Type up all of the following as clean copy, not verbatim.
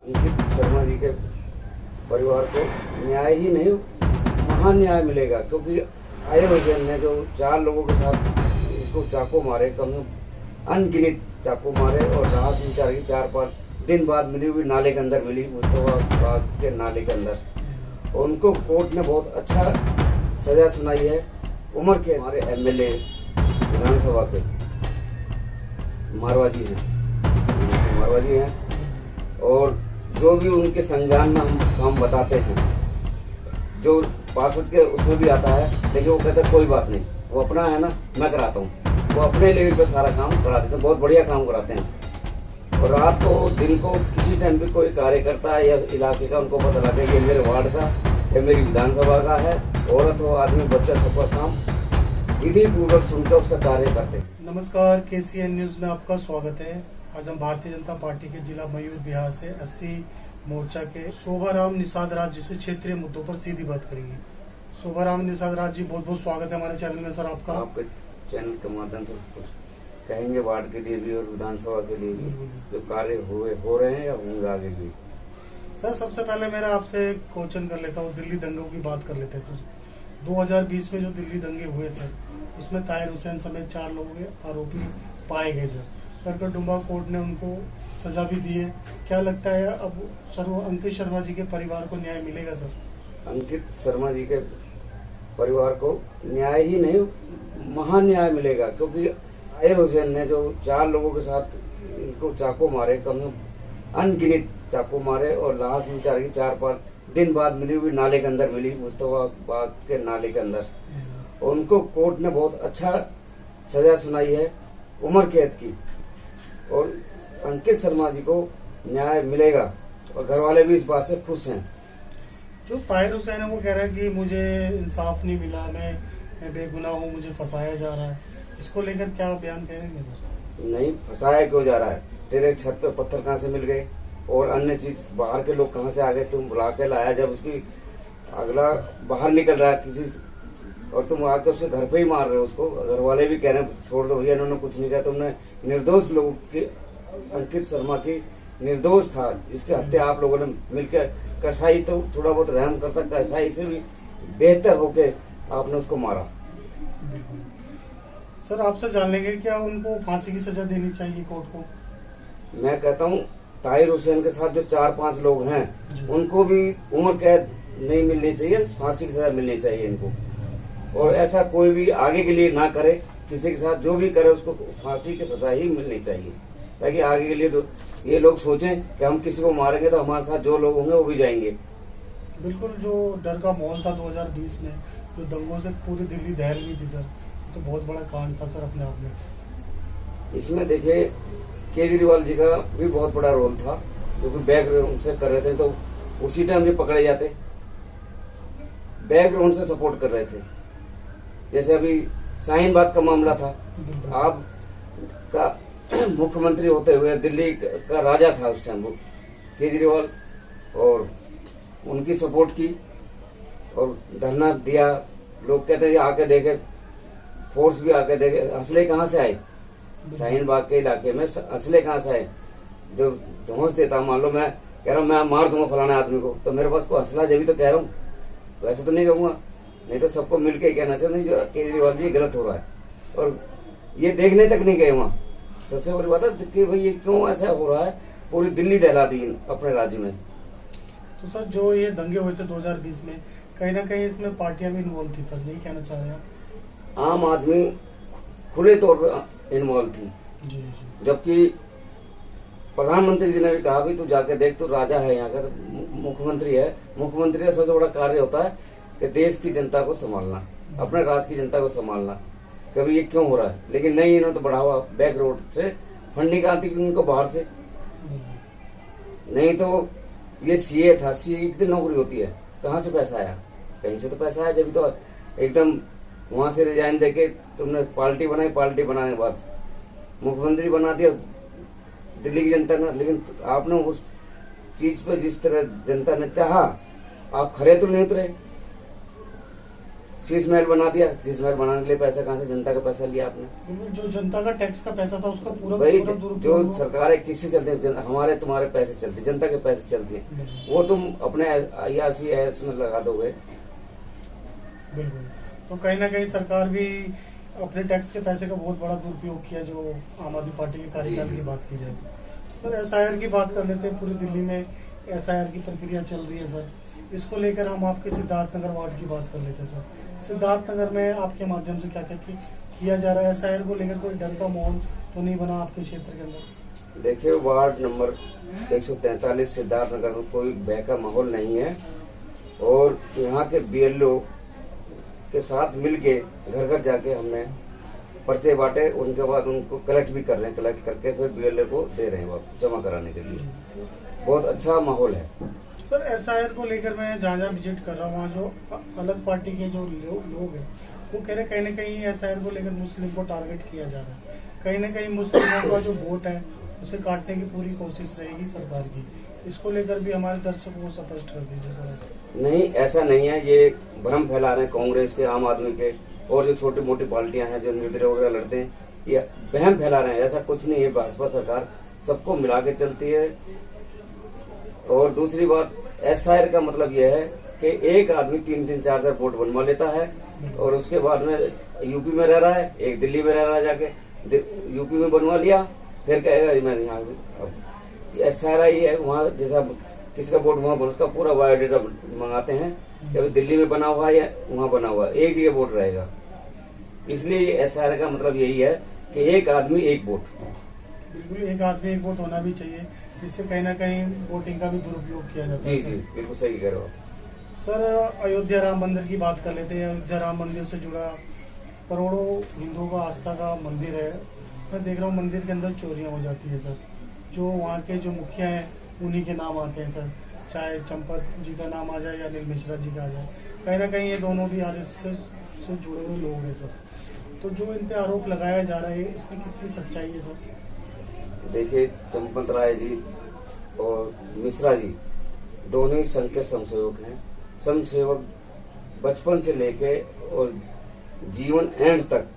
अंकित शर्मा जी के परिवार को न्याय ही नहीं महान न्याय मिलेगा, क्योंकि आयोजन ने जो 4 लोगों के साथ उसको चाकू मारे, कम अनगिनत चाकू मारे और लाश बेचारे की 4-5 दिन बाद मिली हुई नाले के अंदर मिली, मुस्तफाबाद के नाले के अंदर। और उनको कोर्ट ने बहुत अच्छा सजा सुनाई है। उम्र के हमारे एमएलए विधानसभा के मारवाजी हैं और जो भी उनके संज्ञान में हम काम बताते हैं, जो पार्षद के उसमें भी आता है, लेकिन वो कहते हैं कोई बात नहीं, वो अपना है ना, मैं कराता हूँ। वो अपने लेवल पे सारा काम करा देते हैं, बहुत बढ़िया काम कराते हैं। और रात को दिन को किसी टाइम भी कोई कार्यकर्ता है या इलाके का उनको पता लगे ये मेरे वार्ड का, ये मेरी विधानसभा का है, औरत हो आदमी बच्चा सबका काम विधि पूर्वक सुनकर उसका कार्य करते हैं। नमस्कार, केसीएन न्यूज में आपका स्वागत है। आज हम भारतीय जनता पार्टी के जिला मयूर बिहार से 80 मोर्चा के शोभाराम निषाद राज जी से क्षेत्रीय मुद्दों पर सीधी बात करेंगे। शोभाराम निषाद राज जी, बहुत बहुत स्वागत है हमारे चैनल में। सर, आपका आपके चैनल के माध्यम से कुछ कहेंगे वार्ड के लिए भी और विधानसभा के लिए भी, जो कार्य हो रहे हैं या होंगे आगे भी। सर, सबसे पहले मेरा आपसे क्वेश्चन कर लेता हूँ, दिल्ली दंगों की बात कर लेते हैं। सर, 2020 में जो दिल्ली दंगे हुए सर, उसमें ताहिर हुसैन समेत 4 लोगों के आरोपी पाए गए सर। करकटडुम्बा कोर्ट ने उनको सजा भी दी है। क्या लगता है अब अंकित शर्मा जी के परिवार को न्याय मिलेगा सर? अंकित शर्मा जी के परिवार को न्याय ही नहीं महान न्याय मिलेगा, क्योंकि ताहिर हुसैन ने जो 4 लोगों के साथ इनको चाकू मारे, कम अनगिनत चाकू मारे और लाश बेचारे की 4-5 दिन बाद मिली हुई नाले के अंदर मिली, मुस्तफाबाद के नाले के अंदर। और उनको कोर्ट ने बहुत अच्छा सजा सुनाई है, उम्र कैद की। और अंकित शर्मा जी को न्याय मिलेगा और घर वाले भी इस बात से खुश हैं। जो ताहिर हुसैन है वो कह रहा है कि मुझे इंसाफ नहीं मिला, मैं बेगुनाह हूँ, मुझे फंसाया जा रहा है। इसको लेकर क्या बयान करेंगे सर? नहीं, फंसाया क्यों जा रहा है? तेरे छत पे पत्थर कहाँ से मिल गए और अन्य चीज बाहर के लोग कहाँ से आ गए? तुम बुला के लाया, जब उसकी अगला बाहर निकल रहा है किसी, और तुम आके उसके घर पे ही मार रहे हो उसको। घर वाले भी कह रहे हैं छोड़ दो भैया, इन्होंने कुछ नहीं कहा, तुमने निर्दोष लोगों की, अंकित शर्मा की निर्दोष था जिसकी हत्या आप लोगों ने मिलकर, कसाई तो थोड़ा बहुत रहम करता, कसाई से भी बेहतर होके आपने उसको मारा। सर, आपसे जान लेंगे क्या उनको फांसी की सजा देनी चाहिए कोर्ट को? मैं कहता हूँ ताहिर हुसैन के साथ जो 4-5 लोग हैं उनको भी उम्र कैद नहीं मिलनी चाहिए, फांसी की सजा मिलनी चाहिए इनको। और ऐसा कोई भी आगे के लिए ना करे, किसी के साथ जो भी करे उसको फांसी की सजा ही मिलनी चाहिए, ताकि आगे के लिए तो ये लोग सोचें कि हम किसी को मारेंगे तो हमारे साथ जो लोग होंगे वो भी जाएंगे। बिल्कुल, जो डर का माहौल था 2020 में, जो दंगों से पूरी दिल्ली दहल गई थी सर, तो बहुत बड़ा कांड था सर अपने आप में। इसमें देखिए केजरीवाल जी का भी बहुत बड़ा रोल था, जो कि बैकग्राउंड से कर रहे थे, तो उसी टाइम भी पकड़े जाते, बैकग्राउंड से सपोर्ट कर रहे थे। जैसे अभी शाहीन बाग का मामला था, आप का मुख्यमंत्री होते हुए दिल्ली का राजा था उस टाइम वो केजरीवाल, और उनकी सपोर्ट की और धरना दिया। लोग कहते हैं आके देखे, फोर्स भी आके देखे, असले कहाँ से आए? शाहीन बाग के इलाके में असले कहाँ से आए? जो धौंस देता, मान लो मैं कह रहा हूँ मैं मार दूंगा फलाने आदमी को, तो मेरे पास कोई असला जब भी तो कह रहा हूँ, वैसे तो नहीं कहूंगा। नहीं तो सबको मिलकर ही कहना चाहिए जो केजरीवाल जी गलत हो रहा है, और ये देखने तक नहीं गए वहाँ। सबसे बड़ी बात है कि भाई ये क्यों ऐसा हो रहा है, पूरी दिल्ली दहला दी अपने राज्य में। तो सर, जो ये दंगे हुए थे 2020 में, कहीं ना कहीं इसमें पार्टियां भी इन्वॉल्व थी सर, यही कहना चाह रहे हैं आप? आम आदमी खुले तौर पर इन्वॉल्व थी, जबकि प्रधानमंत्री जी ने भी कहा भी तू जाके देख, तू राजा है यहाँ का, मुख्यमंत्री है, मुख्यमंत्री का सबसे बड़ा कार्य होता है कि देश की जनता को संभालना, अपने राज्य की जनता को संभालना। कभी ये क्यों हो रहा है? लेकिन नहीं, इन्होंने तो बढ़ावा बैक रोड से फंडिंग आती उनको बाहर से। नहीं तो ये सीए था, सीए की नौकरी होती है, कहाँ से पैसा आया? कहीं से तो पैसा आया, जब तो एकदम वहां से रिजाइन देके तुमने पार्टी बनाई, पार्टी बनाने के बाद मुख्यमंत्री बना दिया दिल्ली की जनता ने। लेकिन आपने उस चीज पे जिस तरह जनता ने चाहा, आप खरे तो नहीं उतरे। शीश महल बना दिया। शीश महल बनाने के लिए पैसा कहाँ से, जनता का पैसा लिया आपने। जो जनता का टैक्स का पैसा था उसका पूरा भाई पूरा दुरुपयोग जो हुआ। सरकार है किससे चलती है, हमारे तुम्हारे पैसे चलते, जनता के पैसे चलती है, वो तुम अपने IRCS में लगा दोगे। बिल्कुल। तो कहीं ना कहीं सरकार भी अपने टैक्स के पैसे का बहुत बड़ा दुरुपयोग किया, जो आम आदमी पार्टी के कार्यकाल की बात की जाए। सर SIR की बात कर लेते हैं। पूरी दिल्ली में SIR की प्रक्रिया चल रही है सर। इसको लेकर हम आपके सिद्धार्थनगर वार्ड की बात कर लेते हैं सर। सिद्धार्थनगर में आपके माध्यम से क्या क्या किया जा रहा है? SIR को लेकर कोई डर का माहौल तो नहीं बना आपके क्षेत्र के अंदर? देखिए वार्ड नंबर 143 सिद्धार्थनगर में कोई भय का माहौल नहीं है, और यहाँ के BLO के साथ मिलके घर घर जाके हमने पर्चे बांटे, उनके बाद उनको कलेक्ट भी कर रहे हैं, कलेक्ट करके फिर BLO को दे रहे हैं वापस जमा कराने के लिए। बहुत अच्छा माहौल है सर। SIR को लेकर मैं जहाँ जहाँ विजिट कर रहा हूँ, वहाँ जो अलग पार्टी के जो लोग हैं वो कह रहे कहीं ना कहीं SIR को लेकर मुस्लिम को टारगेट किया जा रहा है। कहीं ना कहीं मुस्लिमों का जो वोट है उसे काटने की पूरी कोशिश रहेगी सरकार की। इसको लेकर भी हमारे दर्शकों को स्पष्ट कर दीजिए सर। नहीं, ऐसा नहीं है, ये भ्रम फैला रहे हैं कांग्रेस के, आम आदमी के और जो छोटी मोटी पार्टियां हैं जो निर्दलीय वगैरह लड़ते हैं, ये वहम फैला रहे हैं। ऐसा कुछ नहीं है, भाजपा सरकार सबको मिला के चलती है। और दूसरी बात, SIR का मतलब यह है कि एक आदमी 3-3, 4-4 वोट बनवा लेता है और उसके बाद में यूपी में रह रहा है, एक दिल्ली में रह रहा है, जाके यूपी में बनवा लिया, फिर कहेगा मैं यहाँ। SIR ही है, वहाँ जैसा किसका वोट वहाँ उसका पूरा बायोडेटा मंगाते हैं कि अभी दिल्ली में बना हुआ है या वहाँ बना हुआ है, एक जगह वोट रहेगा। इसलिए ये SIR का मतलब यही है कि एक आदमी एक वोट। बिल्कुल, एक आदमी एक वोट होना भी चाहिए, जिससे कहीं ना कहीं वोटिंग का भी दुरुपयोग किया जाता है। जी, बिल्कुल सही कह रहे हो सर। अयोध्या राम मंदिर की बात कर लेते हैं। अयोध्या राम मंदिर से जुड़ा करोड़ों हिंदुओं का आस्था का मंदिर है। मैं देख रहा हूँ मंदिर के अंदर चोरियां हो जाती है सर। जो वहाँ के जो मुखिया हैं उन्हीं के नाम आते हैं सर, चाहे चंपत जी का नाम आ जाए या नील मिश्रा जी का आ जाए। कहीं ना कहीं ये दोनों भी RSS से जुड़े हुए लोग हैं सर। तो जो इन पे आरोप लगाया जा रहा है, इसमें कितनी सच्चाई है सर? देखिए, चंपत राय जी और मिश्रा जी दोनों ही संघ के समसेवक हैं। समसेवक बचपन से लेके और जीवन एंड तक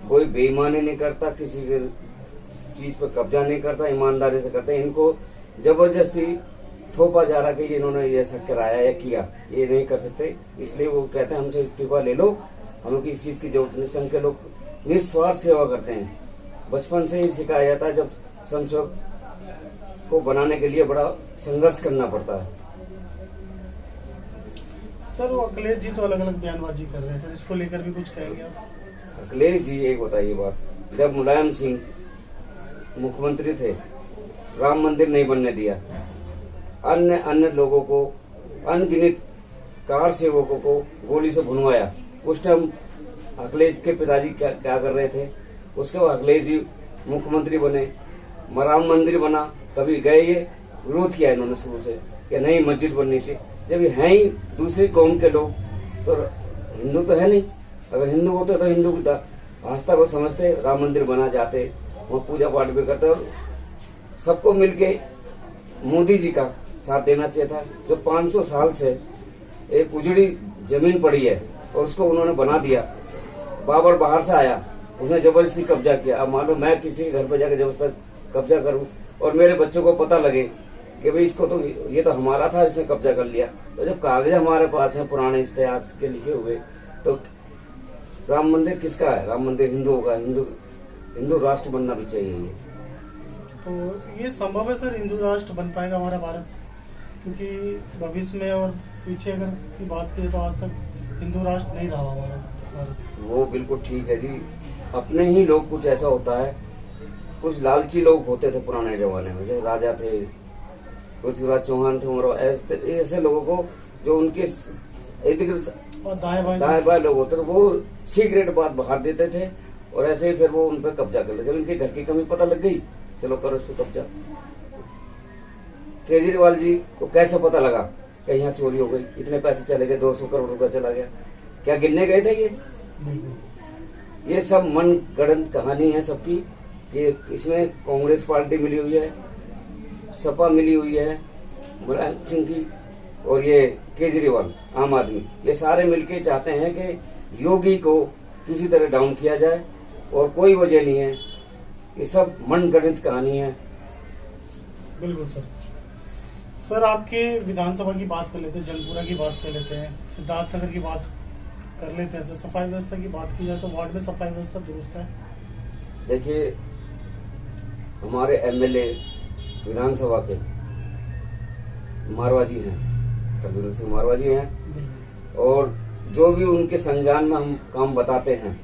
कोई बेईमानी नहीं करता, किसी के चीज पर कब्जा नहीं करता, ईमानदारी से करता है। इनको जबरदस्ती थोपा जा रहा कि इन्होंने ये ऐसा कराया या किया, ये नहीं कर सकते। इसलिए वो कहते हैं हमसे इस्तीफा ले लो, हमें किसी चीज की जरूरत नहीं। संघ के लोग निस्वार्थ सेवा करते हैं। बचपन से ही सिखाया जाता है, जब समसेवक को बनाने के लिए बड़ा संघर्ष करना पड़ता है। सर वो अखिलेश जी तो अलग अलग बयानबाजी कर रहे हैं सर, इसको लेकर भी कुछ कहेंगे आप? अखिलेश जी, एक बताइए बात, जब मुलायम सिंह मुख्यमंत्री थे, राम मंदिर नहीं बनने दिया, अन्य लोगों को, अनगिनत कार सेवकों को गोली से भुनवाया। उस टाइम अखिलेश के पिताजी क्या कर रहे थे? उसके बाद अखिलेश जी मुख्यमंत्री बने, राम मंदिर बना, कभी गए? ये विरोध किया इन्होंने शुरू से कि नहीं मस्जिद बननी चाहिए। जब ये हैं ही दूसरी कौम के लोग, तो हिंदू तो है नहीं। अगर हिंदू होते तो हिंदू की आस्था को समझते, राम मंदिर बना जाते, वहाँ पूजा पाठ भी करते। और सबको मिलके मोदी जी का साथ देना चाहिए था। जो 500 साल से एक उजड़ी जमीन पड़ी है और उसको उन्होंने बना दिया। बाबर बाहर से आया, उसने जबरदस्ती कब्जा किया। अब मान लो मैं किसी के घर पे जाकर जबरदस्ती कब्जा करूं और मेरे बच्चों को पता लगे कि भाई इसको तो ये तो हमारा था, इसने कब्जा कर लिया, तो जब कागज हमारे पास है पुराने इतिहास के लिखे हुए, तो राम मंदिर किसका है? राम मंदिर हिंदुओं का। हिंदू राष्ट्र बनना भी चाहिए। ये तो ये संभव है सर, हिंदू राष्ट्र बन पाएगा हमारा भारत? क्योंकि भविष्य में और पीछे अगर की बात करें तो आज तक हिंदू राष्ट्र नहीं रहा हमारा भारत। वो बिल्कुल ठीक है जी। अपने ही लोग, कुछ ऐसा होता है, कुछ लालची लोग होते थे पुराने जमाने में, जैसे राजा थे, पृथ्वीराज चौहान थे, उमर, ऐसे लोगों को जो उनके दाएं बाएं लोग होते थे, वो सीक्रेट बात बाहर देते थे और ऐसे ही फिर वो उन पर कब्जा कर लेते। उनके घर की कमी पता लग गई, चलो करो इसको कब्जा। केजरीवाल जी को कैसे पता लगा कि यहाँ चोरी हो गई, इतने पैसे चले गए, 200 करोड़ रुपया चला गया? क्या गिनने गए थे ये सब मन गढ़ंत कहानी है सबकी। ये इसमें कांग्रेस पार्टी मिली हुई है, सपा मिली हुई है, मुलायम सिंह की, और ये केजरीवाल आम आदमी, ये सारे मिलके चाहते हैं कि योगी को किसी तरह डाउन किया जाए, और कोई वजह नहीं है, ये सब मनगढ़ंत कहानी है। बिल्कुल सर। सर आपके विधानसभा की बात कर लेते हैं, जंगपुरा की बात कर लेते हैं, सिद्धार्थनगर की बात कर लेते हैं। सर सफाई व्यवस्था की बात की जाए तो वार्ड में सफाई व्यवस्था दुरुस्त है? देखिए, हमारे एमएलए विधानसभा के मारवाजी हैं, कबीर सिंह मारवाजी हैं, और जो भी उनके संज्ञान में हम काम बताते हैं,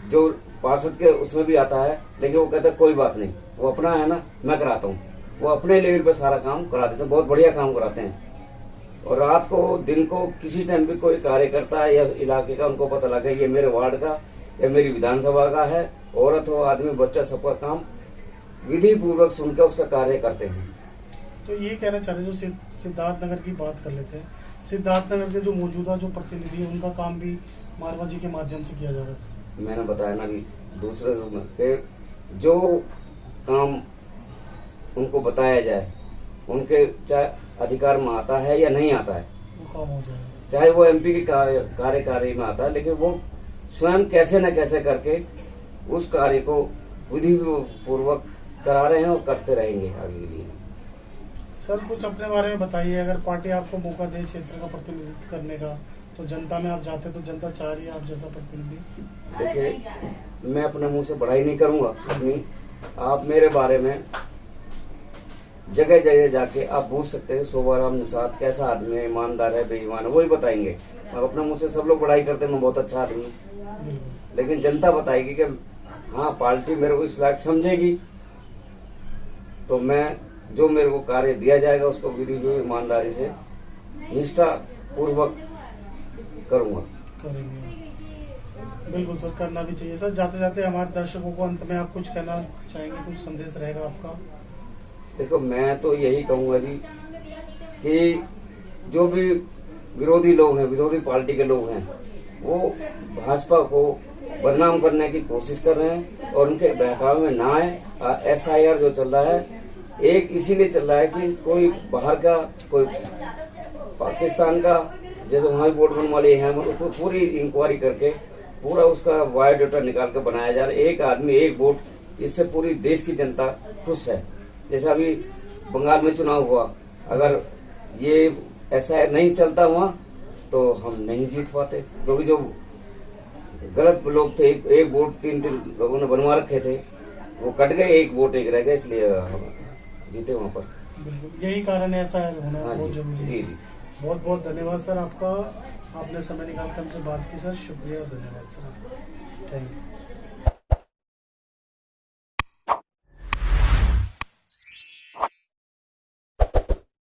जो पार्षद के उसमें भी आता है, लेकिन वो कहते हैं कोई बात नहीं, वो अपना है ना, मैं कराता हूँ। वो अपने लेवल पे सारा काम करा देते हैं, बहुत बढ़िया काम कराते हैं। और रात को दिन को किसी टाइम भी कोई कार्यकर्ता या इलाके का उनको पता लगे ये मेरे वार्ड का या मेरी विधानसभा का है, औरत हो आदमी बच्चा सबका काम विधि पूर्वक सुनकर उसका कार्य करते हैं। तो ये कहना चाह रहे, जो सिद्धार्थनगर की बात कर लेते हैं, सिद्धार्थनगर के जो मौजूदा जो प्रतिनिधि है उनका काम भी मारवाजी के माध्यम से किया जा रहा है। मैंने बताया ना अभी दूसरे के जो काम उनको बताया जाए, उनके चाहे अधिकार में आता है या नहीं आता है, वो काम हो जाए, चाहे वो एमपी की कार्यकारी में आता है, लेकिन वो स्वयं कैसे न कैसे करके उस कार्य को विधि पूर्वक करा रहे हैं और करते रहेंगे आगे के लिए। सर कुछ अपने बारे में बताइए, अगर पार्टी आपको मौका दे क्षेत्र का प्रतिनिधित्व करने का, तो जनता में आप जाते तो जनता चाह रही है आप जैसा प्रतिनिधि? देखिए, मैं अपने मुंह से बढ़ाई नहीं करूंगा अपनी, आप मेरे बारे में जगह जगह जाके आप पूछ सकते हैं, शोभाराम निषाद कैसा आदमी है, ईमानदार है, बेईमान है, वही बताएंगे। अब अपने मुंह से सब लोग बढ़ाई करते हैं मैं बहुत अच्छा आदमी हूँ, लेकिन जनता बताएगी कि हाँ पार्टी मेरे को इस लायक समझेगी, तो मैं जो मेरे को कार्य दिया जाएगा उसको विधि ईमानदारी से निष्ठा पूर्वक करूंगा। करेंगे, बिल्कुल सर, करना भी चाहिए। सर जाते जाते हमारे दर्शकों को अंत में आप कुछ कहना चाहेंगे, कुछ संदेश रहेगा आपका? देखो, मैं तो यही कहूंगा जी कि जो भी विरोधी लोग हैं, विरोधी पार्टी के लोग हैं, वो भाजपा को बदनाम करने की कोशिश कर रहे हैं और उनके बहकावे में ना आए। SIR जो चल रहा है एक इसीलिए चल रहा है कि कोई बाहर का, कोई पाकिस्तान का, जैसे वहाँ वोट बनवा लिए हैं, उसको पूरी इंक्वायरी करके पूरा उसका बायोडाटा निकाल कर बनाया जा रहा है। एक आदमी एक वोट, इससे पूरी देश की जनता खुश है। जैसे अभी बंगाल में चुनाव हुआ, अगर ये SIR नहीं चलता वहाँ तो हम नहीं जीत पाते, क्योंकि जो गलत लोग थे, एक वोट तीन लोगों ने बनवा रखे थे, वो कट गए, एक वोट एक रह गए, इसलिए हम जीते वहाँ पर। बिल्कुल, यही कारण है, SIR होना बहुत जरूरी है। जी। बहुत बहुत धन्यवाद सर आपका, आपने समय निकाल कर हमसे बात की सर, शुक्रिया, धन्यवाद सर, थैंक यू।